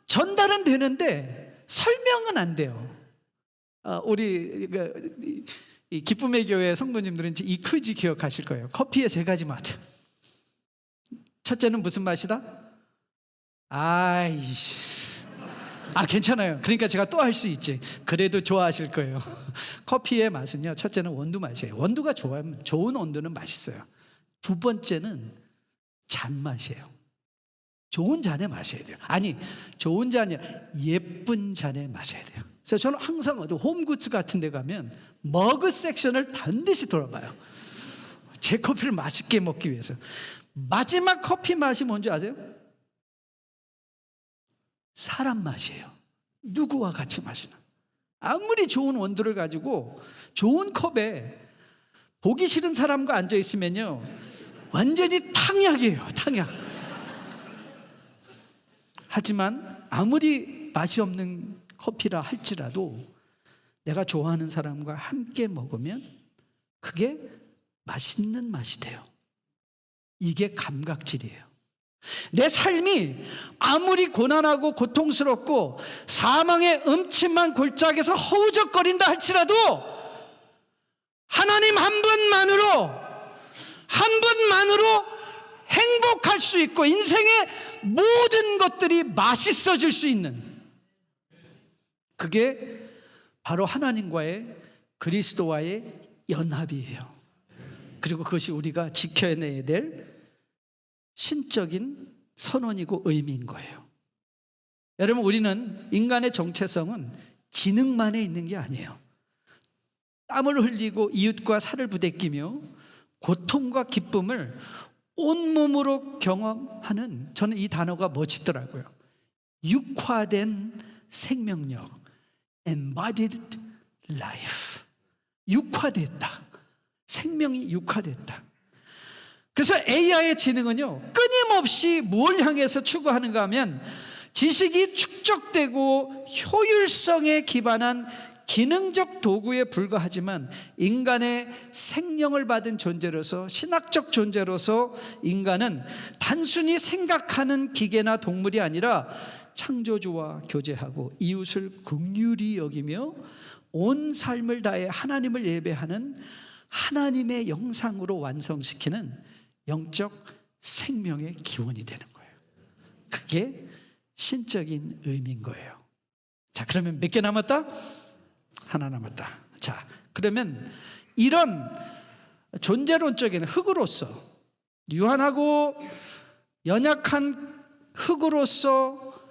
전달은 되는데 설명은 안 돼요. 우리 이 기쁨의 교회 성도님들은 이 퀴즈 기억하실 거예요. 커피의 세 가지 맛. 첫째는 무슨 맛이다? 괜찮아요. 그러니까 제가 또 할 수 있지. 그래도 좋아하실 거예요. 커피의 맛은요, 첫째는 원두 맛이에요. 원두가 좋은 원두는 맛있어요. 두 번째는 잔맛이에요. 좋은 잔에 마셔야 돼요. 아니, 좋은 잔이 아니라 예쁜 잔에 마셔야 돼요. 그래서 저는 항상 홈굿즈 같은 데 가면 머그 섹션을 반드시 돌아봐요. 제 커피를 맛있게 먹기 위해서. 마지막 커피 맛이 뭔지 아세요? 사람 맛이에요. 누구와 같이 마시나. 아무리 좋은 원두를 가지고 좋은 컵에 보기 싫은 사람과 앉아 있으면요, 완전히 탕약이에요. 탕약. 하지만 아무리 맛이 없는 커피라 할지라도 내가 좋아하는 사람과 함께 먹으면 그게 맛있는 맛이 돼요. 이게 감각질이에요. 내 삶이 아무리 고난하고 고통스럽고 사망의 음침한 골짜기에서 허우적거린다 할지라도 하나님 한 분만으로 행복할 수 있고 인생의 모든 것들이 맛있어질 수 있는, 그게 바로 하나님과의, 그리스도와의 연합이에요. 그리고 그것이 우리가 지켜내야 될 신적인 선언이고 의미인 거예요. 여러분, 우리는 인간의 정체성은 지능만에 있는 게 아니에요. 땀을 흘리고 이웃과 살을 부대끼며 고통과 기쁨을 온몸으로 경험하는, 저는 이 단어가 멋있더라고요. 육화된 생명력, embodied life. 육화됐다. 생명이 육화됐다. 그래서 AI의 지능은요, 끊임없이 뭘 향해서 추구하는가 하면 지식이 축적되고 효율성에 기반한 기능적 도구에 불과하지만 인간의 생명을 받은 존재로서, 신학적 존재로서 인간은 단순히 생각하는 기계나 동물이 아니라 창조주와 교제하고 이웃을 긍휼히 여기며 온 삶을 다해 하나님을 예배하는 하나님의 영상으로 완성시키는 영적 생명의 기원이 되는 거예요. 그게 신적인 의미인 거예요. 자, 그러면 몇 개 남았다? 하나 남았다. 자, 그러면 이런 존재론적인 흙으로서, 유한하고 연약한 흙으로서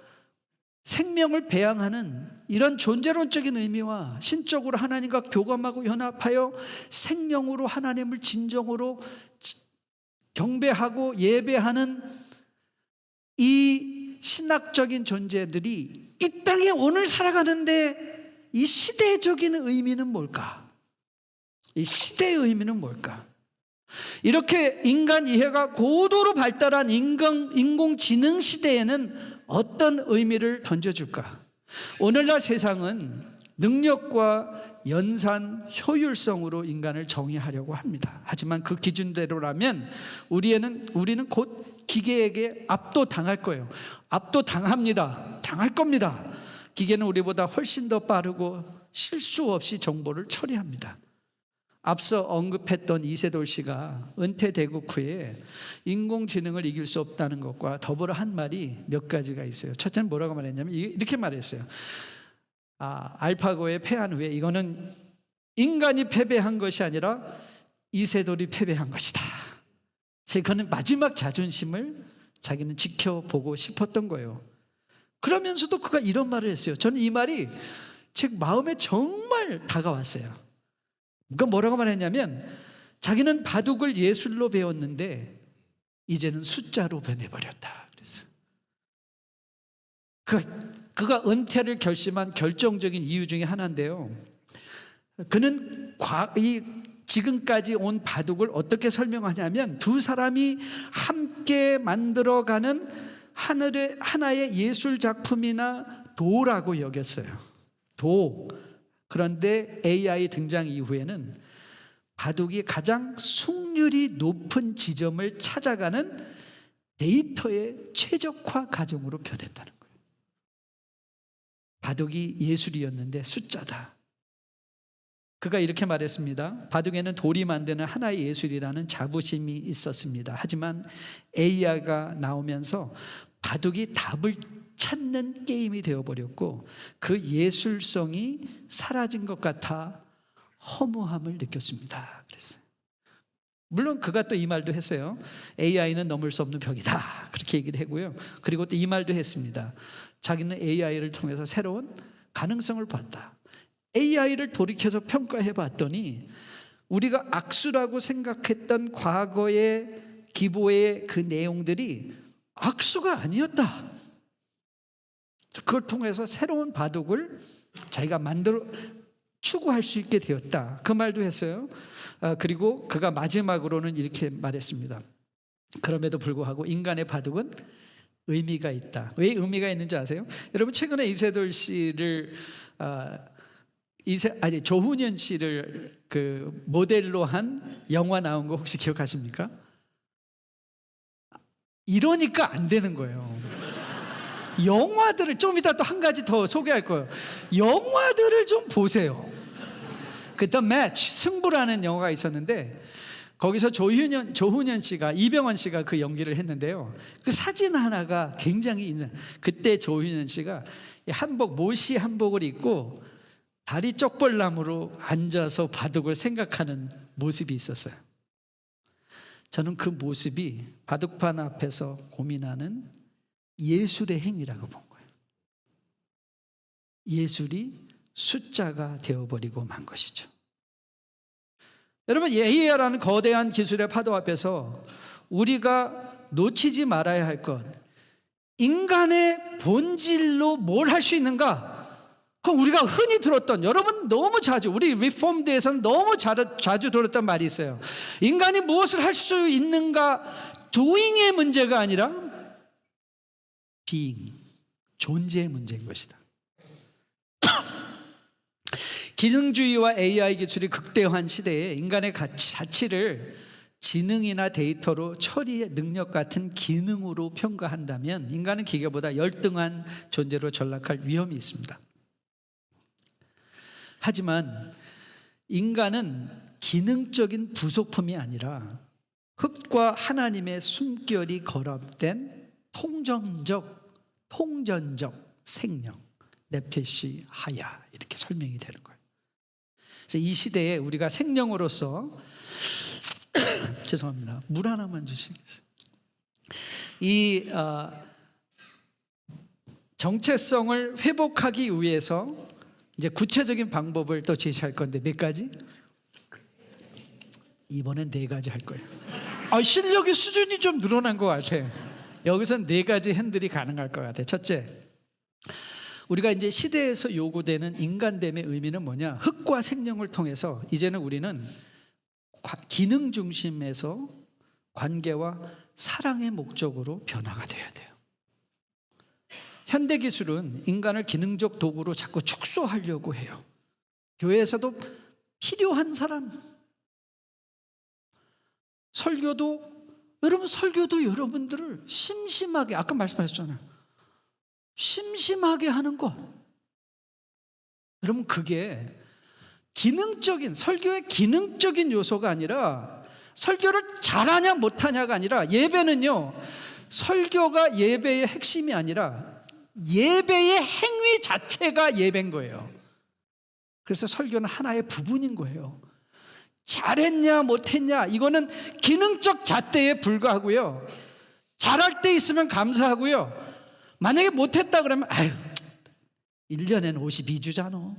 생명을 배양하는 이런 존재론적인 의미와 신적으로 하나님과 교감하고 연합하여 생명으로 하나님을 진정으로 경배하고 예배하는 이 신학적인 존재들이 이 땅에 오늘 살아가는데 이 시대적인 의미는 뭘까? 이 시대의 의미는 뭘까? 이렇게 인간 이해가 고도로 발달한 인공지능 시대에는 어떤 의미를 던져줄까? 오늘날 세상은 능력과 연산, 효율성으로 인간을 정의하려고 합니다. 하지만 그 기준대로라면 우리는 곧 기계에게 압도당할 거예요. 압도당합니다. 당할 겁니다. 기계는 우리보다 훨씬 더 빠르고 실수 없이 정보를 처리합니다. 앞서 언급했던 이세돌 씨가 은퇴 대국 후에 인공지능을 이길 수 없다는 것과 더불어 한 말이 몇 가지가 있어요. 첫째는 뭐라고 말했냐면 이렇게 말했어요. 알파고에 패한 후에 이거는 인간이 패배한 것이 아니라 이세돌이 패배한 것이다. 그는 마지막 자존심을 자기는 지켜보고 싶었던 거예요. 그러면서도 그가 이런 말을 했어요. 저는 이 말이 제 마음에 정말 다가왔어요. 그러니까 뭐라고 말했냐면 자기는 바둑을 예술로 배웠는데 이제는 숫자로 변해버렸다 그랬어요. 그가 은퇴를 결심한 결정적인 이유 중에 하나인데요. 그는 지금까지 온 바둑을 어떻게 설명하냐면 두 사람이 함께 만들어가는 하나의 예술 작품이나 도라고 여겼어요. 도. 그런데 AI 등장 이후에는 바둑이 가장 승률이 높은 지점을 찾아가는 데이터의 최적화 과정으로 변했다는 거예요. 바둑이 예술이었는데 숫자다. 그가 이렇게 말했습니다. 바둑에는 돌이 만드는 하나의 예술이라는 자부심이 있었습니다. 하지만 AI가 나오면서 바둑이 답을 찾는 게임이 되어버렸고 그 예술성이 사라진 것 같아 허무함을 느꼈습니다. 그랬어요. 물론 그가 또 이 말도 했어요. AI는 넘을 수 없는 벽이다. 그렇게 얘기를 하고요. 그리고 또 이 말도 했습니다. 자기는 AI를 통해서 새로운 가능성을 봤다. AI를 돌이켜서 평가해 봤더니 우리가 악수라고 생각했던 과거의 기보의 그 내용들이 악수가 아니었다. 그걸 통해서 새로운 바둑을 자기가 추구할 수 있게 되었다. 그 말도 했어요. 그리고 그가 마지막으로는 이렇게 말했습니다. 그럼에도 불구하고 인간의 바둑은 의미가 있다. 왜 의미가 있는지 아세요? 여러분 최근에 이세돌 씨를 조훈현 씨를 그 모델로 한 영화 나온 거 혹시 기억하십니까? 이러니까 안 되는 거예요. 영화들을 좀 이따 또 한 가지 더 소개할 거예요. 영화들을 좀 보세요. 그 The Match, 승부라는 영화가 있었는데 거기서 조훈현 씨가, 이병헌 씨가 그 연기를 했는데요. 그 사진 하나가 굉장히 그때 조훈현 씨가 몰시 한복을 입고 다리 쪽벌나무로 앉아서 바둑을 생각하는 모습이 있었어요. 저는 그 모습이 바둑판 앞에서 고민하는 예술의 행위라고 본 거예요. 예술이 숫자가 되어버리고 만 것이죠. 여러분 AI라는 거대한 기술의 파도 앞에서 우리가 놓치지 말아야 할 것, 인간의 본질로 뭘 할 수 있는가? 그럼 우리가 흔히 들었던, 여러분 너무 자주, 우리 리폼드에서는 너무 자주 들었던 말이 있어요. 인간이 무엇을 할 수 있는가? doing의 문제가 아니라 being, 존재의 문제인 것이다. 기능주의와 AI 기술이 극대화한 시대에 인간의 가치를 지능이나 데이터로 처리의 능력 같은 기능으로 평가한다면 인간은 기계보다 열등한 존재로 전락할 위험이 있습니다. 하지만 인간은 기능적인 부속품이 아니라 흙과 하나님의 숨결이 결합된 통전적 생명, 네페시 하야, 이렇게 설명이 되는 거예요. 그래서 이 시대에 우리가 생명으로서 죄송합니다. 물 하나만 주시겠어요? 정체성을 회복하기 위해서 이제 구체적인 방법을 또 제시할 건데 몇 가지? 이번엔 4가지 할 거예요. 실력의 수준이 좀 늘어난 것 같아. 여기선 4가지 핸들이 가능할 것 같아. 첫째, 우리가 이제 시대에서 요구되는 인간됨의 의미는 뭐냐? 흙과 생명을 통해서 이제는 우리는 기능 중심에서 관계와 사랑의 목적으로 변화가 돼야 돼요. 현대 기술은 인간을 기능적 도구로 자꾸 축소하려고 해요. 교회에서도 필요한 사람, 설교도 여러분들을 심심하게, 아까 말씀하셨잖아요. 심심하게 하는 것. 여러분, 그게 설교의 기능적인 요소가 아니라, 설교를 잘하냐 못하냐가 아니라, 예배는요, 설교가 예배의 핵심이 아니라 예배의 행위 자체가 예배인 거예요. 그래서 설교는 하나의 부분인 거예요. 잘했냐 못했냐 이거는 기능적 잣대에 불과하고요. 잘할 때 있으면 감사하고요. 만약에 못했다 그러면 1년에는 52주잖아.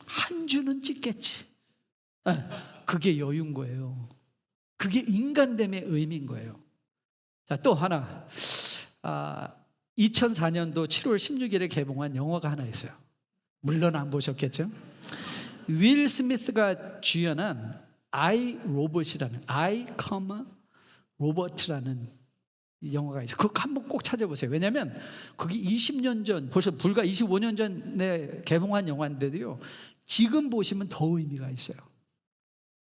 한 주는 찍겠지. 그게 여유인 거예요. 그게 인간됨의 의미인 거예요. 자, 또 하나, 2004년도 7월 16일에 개봉한 영화가 하나 있어요. 물론 안 보셨겠죠? 윌 스미스가 주연한 I, 로버트라는 영화가 있어요. 그거 한번 꼭 찾아보세요. 왜냐하면 거기 20년 전, 벌써 불과 25년 전에 개봉한 영화인데도요, 지금 보시면 더 의미가 있어요.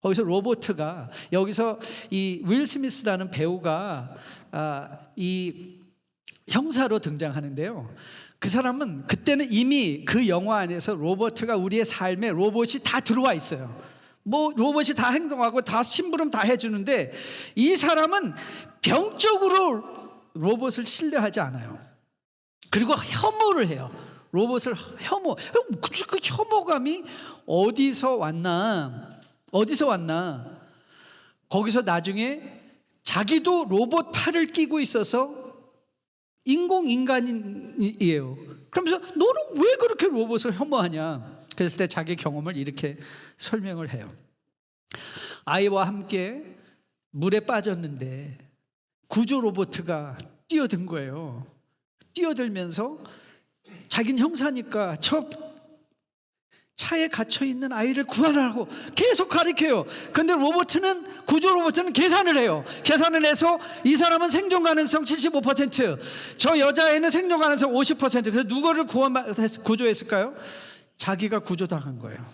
거기서 로버트가, 여기서 이 윌 스미스라는 배우가 이 형사로 등장하는데요, 그 사람은 그때는 이미 그 영화 안에서 로버트가 우리의 삶에 로봇이 다 들어와 있어요. 뭐 로봇이 다 행동하고 다 심부름 다 해주는데, 이 사람은 병적으로 로봇을 신뢰하지 않아요. 그리고 혐오를 해요. 로봇을 혐오. 그 혐오감이 어디서 왔나? 거기서 나중에 자기도 로봇 팔을 끼고 있어서 인공인간이에요. 그러면서 너는 왜 그렇게 로봇을 혐오하냐? 그랬을 때 자기 경험을 이렇게 설명을 해요. 아이와 함께 물에 빠졌는데 구조 로봇가 뛰어든 거예요. 뛰어들면서 자기는 형사니까 저 차에 갇혀있는 아이를 구하라고 계속 가르쳐요. 근데 구조 로봇은 계산을 해요. 계산을 해서 이 사람은 생존 가능성 75%, 저 여자애는 생존 가능성 50%. 그래서 누구를 구조했을까요? 자기가 구조당한 거예요.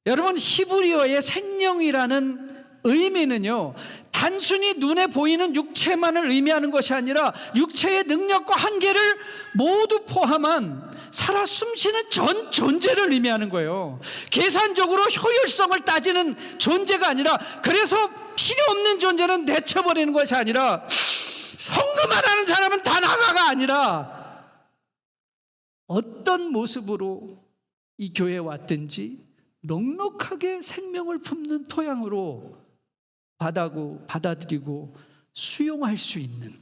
여러분, 히브리어의 생명이라는 의미는요, 단순히 눈에 보이는 육체만을 의미하는 것이 아니라 육체의 능력과 한계를 모두 포함한 살아 숨쉬는 전 존재를 의미하는 거예요. 계산적으로 효율성을 따지는 존재가 아니라, 그래서 필요 없는 존재는 내쳐버리는 것이 아니라, 성금만 하는 사람은 다 나가가 아니라, 어떤 모습으로 이 교회에 왔든지 넉넉하게 생명을 품는 토양으로 받아들이고 수용할 수 있는,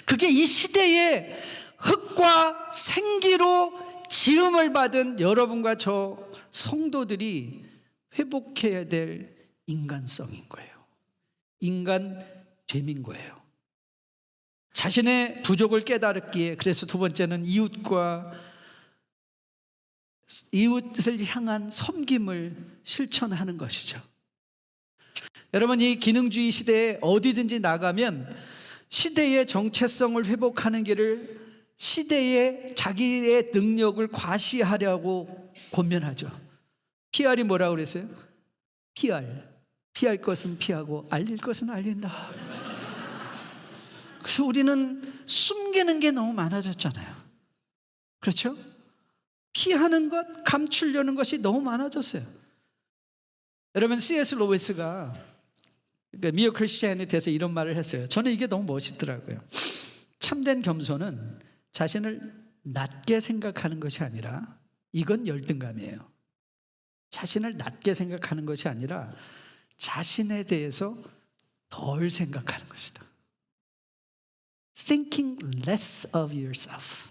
그게 이 시대의 흙과 생기로 지음을 받은 여러분과 저 성도들이 회복해야 될 인간성인 거예요. 인간됨인 거예요. 자신의 부족을 깨달았기에, 그래서 두 번째는 이웃을 향한 섬김을 실천하는 것이죠. 여러분, 이 기능주의 시대에 어디든지 나가면 시대의 정체성을 회복하는 길을, 시대의 자기의 능력을 과시하려고 권면하죠. PR이 뭐라고 그랬어요? 피할 것은 피하고 알릴 것은 알린다. 그래서 우리는 숨기는 게 너무 많아졌잖아요. 그렇죠? 피하는 것, 감추려는 것이 너무 많아졌어요. 여러분, C.S. 로이스가 미어 크리스티애니티에서 이런 말을 했어요. 저는 이게 너무 멋있더라고요. 참된 겸손은 자신을 낮게 생각하는 것이 아니라, 이건 열등감이에요. 자신을 낮게 생각하는 것이 아니라 자신에 대해서 덜 생각하는 것이다. Thinking less of yourself.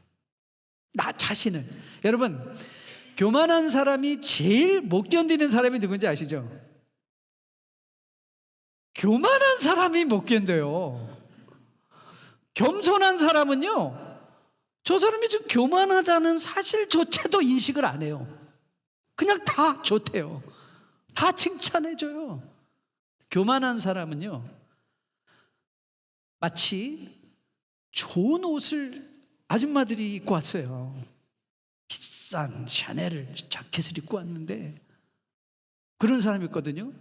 나 자신을. 여러분, 교만한 사람이 제일 못 견디는 사람이 누군지 아시죠? 교만한 사람이 못 견뎌요. 겸손한 사람은요, 저 사람이 지금 교만하다는 사실조차도 인식을 안 해요. 그냥 다 좋대요. 다 칭찬해줘요. 교만한 사람은요, 마치 좋은 옷을 아줌마들이 입고 왔어요. 비싼 샤넬 자켓을 입고 왔는데 그런 사람이 있거든요.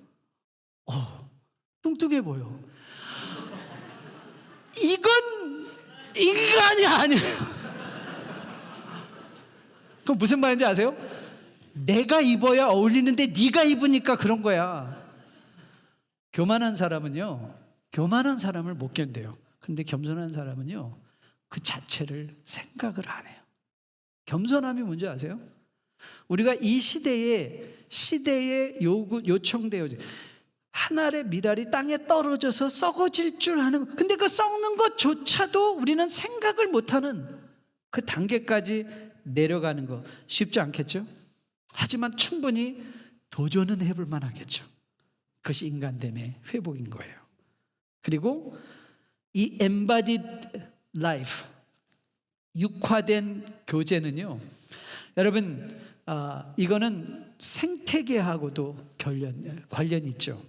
뚱뚱해 보여. 이건 인간이 아니에요. 그럼 무슨 말인지 아세요? 내가 입어야 어울리는데 네가 입으니까 그런 거야. 교만한 사람은요, 교만한 사람을 못 견뎌요. 그런데 겸손한 사람은요, 그 자체를 생각을 안 해요. 겸손함이 뭔지 아세요? 우리가 이 시대에 요청되어 한 알의 밀알이 땅에 떨어져서 썩어질 줄 아는 것. 근데 그 썩는 것조차도 우리는 생각을 못하는 그 단계까지 내려가는 거 쉽지 않겠죠? 하지만 충분히 도전은 해볼 만하겠죠. 그것이 인간됨의 회복인 거예요. 그리고 이 embodied life, 육화된 교제는요, 여러분, 이거는 생태계하고도 관련이 있죠.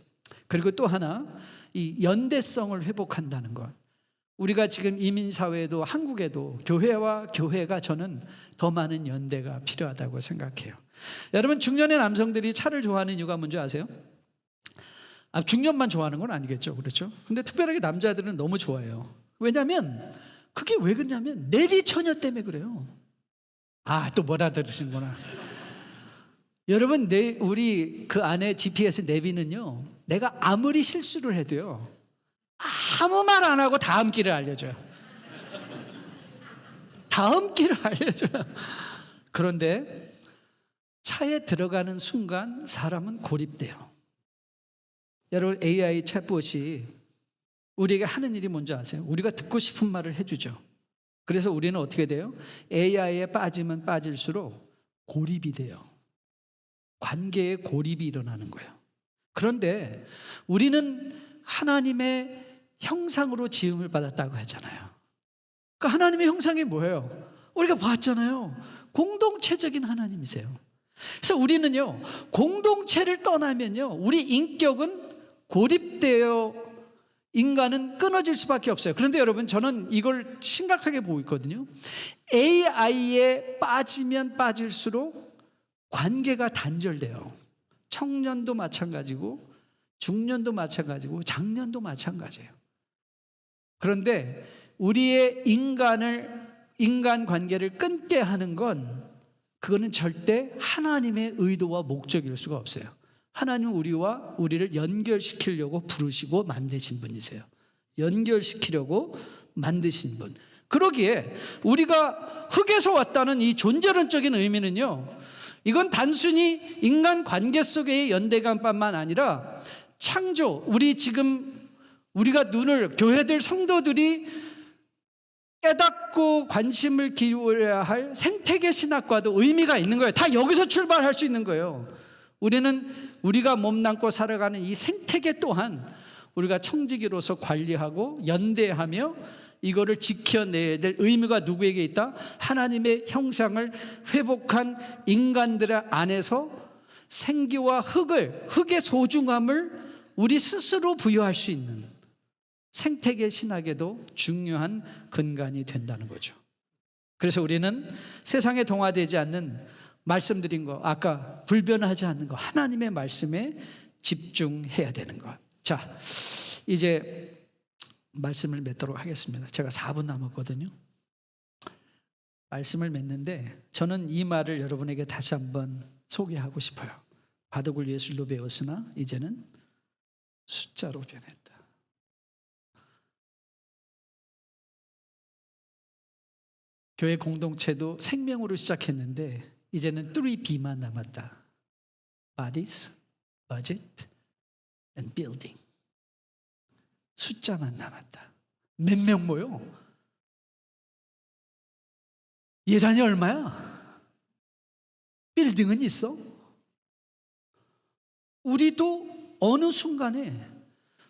그리고 또 하나, 이 연대성을 회복한다는 것. 우리가 지금 이민사회에도 한국에도 교회와 교회가 저는 더 많은 연대가 필요하다고 생각해요. 여러분, 중년의 남성들이 차를 좋아하는 이유가 뭔지 아세요? 중년만 좋아하는 건 아니겠죠, 그렇죠? 근데 특별하게 남자들은 너무 좋아해요. 왜냐하면 그게 왜 그러냐면 내비 처녀 때문에 그래요. 또 못 알아들으시는구나. 여러분, 우리 그 안에 GPS 내비는요, 내가 아무리 실수를 해도요, 아무 말 안 하고 다음 길을 알려줘요. 다음 길을 알려줘요. 그런데 차에 들어가는 순간 사람은 고립돼요. 여러분, AI 챗봇이 우리에게 하는 일이 뭔지 아세요? 우리가 듣고 싶은 말을 해주죠. 그래서 우리는 어떻게 돼요? AI에 빠지면 빠질수록 고립이 돼요. 관계에 고립이 일어나는 거예요. 그런데 우리는 하나님의 형상으로 지음을 받았다고 하잖아요. 그 하나님의 형상이 뭐예요? 우리가 봤잖아요. 공동체적인 하나님이세요. 그래서 우리는요, 공동체를 떠나면요, 우리 인격은 고립되어 인간은 끊어질 수밖에 없어요. 그런데 여러분, 저는 이걸 심각하게 보고 있거든요. AI에 빠지면 빠질수록 관계가 단절돼요. 청년도 마찬가지고 중년도 마찬가지고 장년도 마찬가지예요. 그런데 우리의 인간 관계를 끊게 하는 건, 그거는 절대 하나님의 의도와 목적일 수가 없어요. 하나님은 우리를 연결시키려고 부르시고 만드신 분이세요. 연결시키려고 만드신 분. 그러기에 우리가 흙에서 왔다는 이 존재론적인 의미는요, 이건 단순히 인간 관계 속의 연대감뿐만 아니라 창조, 우리가 교회들 성도들이 깨닫고 관심을 기울여야 할 생태계 신학과도 의미가 있는 거예요. 다 여기서 출발할 수 있는 거예요. 우리가 몸담고 살아가는 이 생태계 또한 우리가 청지기로서 관리하고 연대하며 이거를 지켜내야 될 의무가 누구에게 있다? 하나님의 형상을 회복한 인간들 안에서 생기와 흙의 소중함을 우리 스스로 부여할 수 있는 생태계 신학에도 중요한 근간이 된다는 거죠. 그래서 우리는 세상에 동화되지 않는 말씀드린 거, 아까 불변하지 않는 거, 하나님의 말씀에 집중해야 되는 것. 자, 이제 말씀을 맺도록 하겠습니다. 제가 4분 남았거든요. 말씀을 맺는데 저는 이 말을 여러분에게 다시 한번 소개하고 싶어요. 바둑을 예술로 배웠으나 이제는 숫자로 변했다. 교회 공동체도 생명으로 시작했는데 이제는 3B만 남았다. Bodies, Budget, and Building. 숫자만 남았다. 몇 명 모여? 예산이 얼마야? 빌딩은 있어? 우리도 어느 순간에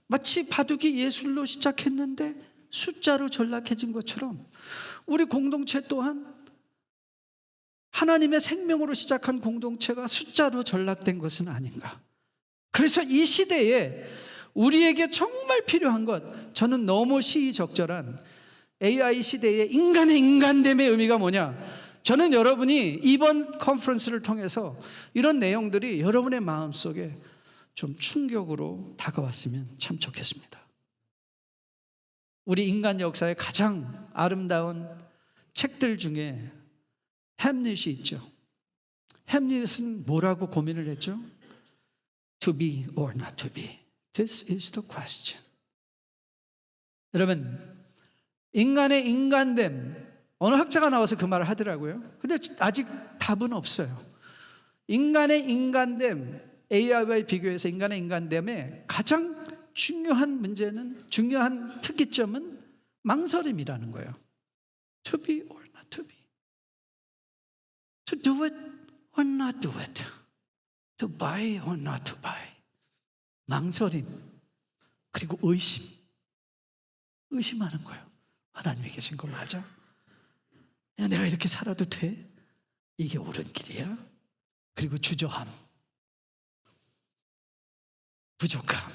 마치 바둑이 예술로 시작했는데 숫자로 전락해진 것처럼 우리 공동체 또한 하나님의 생명으로 시작한 공동체가 숫자로 전락된 것은 아닌가. 그래서 이 시대에 우리에게 정말 필요한 것, 저는 너무 시의적절한 AI 시대의 인간의 인간됨의 의미가 뭐냐, 저는 여러분이 이번 컨퍼런스를 통해서 이런 내용들이 여러분의 마음속에 좀 충격으로 다가왔으면 참 좋겠습니다. 우리 인간 역사의 가장 아름다운 책들 중에 햄릿이 있죠. 햄릿은 뭐라고 고민을 했죠? To be or not to be. This is the question. 여러분, 인간의 인간됨, 어느 학자가 나와서 그 말을 하더라고요. 근데 아직 답은 없어요. 인간의 인간됨, AI와의 비교해서 인간의 인간됨의 가장 중요한 문제는, 중요한 특이점은 망설임이라는 거예요. To be or not to be. To do it or not do it. To buy or not to buy. 망설임, 그리고 의심. 의심하는 거예요. 하나님이 계신 거 맞아? 야, 내가 이렇게 살아도 돼? 이게 옳은 길이야? 그리고 주저함, 부족함.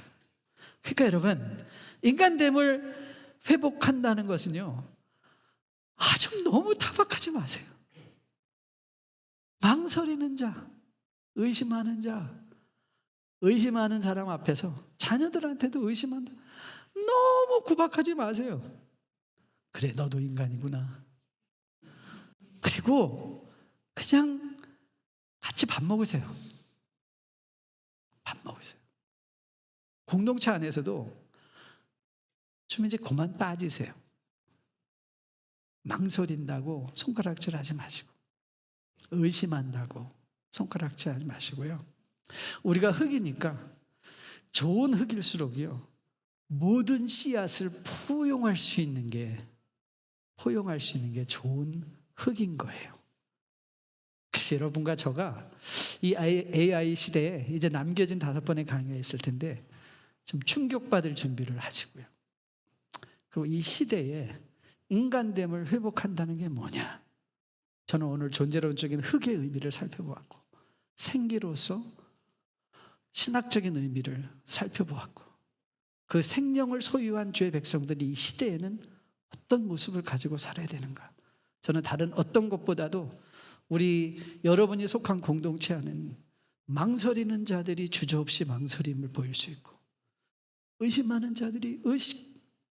그러니까 여러분, 인간됨을 회복한다는 것은요, 좀 너무 타박하지 마세요. 망설이는 자, 의심하는 자, 의심하는 사람 앞에서 자녀들한테도 의심한다. 너무 구박하지 마세요. 그래, 너도 인간이구나. 그리고 그냥 같이 밥 먹으세요. 밥 먹으세요. 공동체 안에서도 좀 이제 그만 빠지세요. 망설인다고 손가락질 하지 마시고, 의심한다고 손가락질 하지 마시고요. 우리가 흙이니까 좋은 흙일수록요, 모든 씨앗을 포용할 수 있는 게 좋은 흙인 거예요. 그래서 여러분과 저가 이 AI 시대에 이제 남겨진 5번의 강의가 있을 텐데 좀 충격받을 준비를 하시고요. 그리고 이 시대에 인간됨을 회복한다는 게 뭐냐? 저는 오늘 존재론적인 흙의 의미를 살펴보았고, 생기로서 신학적인 의미를 살펴보았고, 그 생명을 소유한 주의 백성들이 이 시대에는 어떤 모습을 가지고 살아야 되는가? 저는 다른 어떤 것보다도 우리 여러분이 속한 공동체 안에는 망설이는 자들이 주저없이 망설임을 보일 수 있고, 의심하는 자들이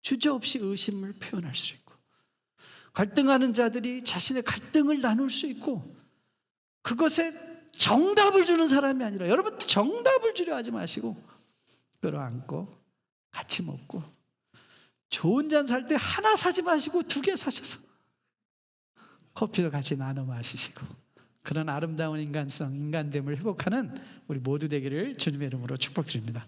주저없이 의심을 표현할 수 있고, 갈등하는 자들이 자신의 갈등을 나눌 수 있고, 그것에 정답을 주는 사람이 아니라, 여러분 정답을 주려 하지 마시고 끌어안고 같이 먹고, 좋은 잔 살 때 하나 사지 마시고 2개 사셔서 커피도 같이 나눠 마시시고, 그런 아름다운 인간성, 인간됨을 회복하는 우리 모두 되기를 주님의 이름으로 축복드립니다.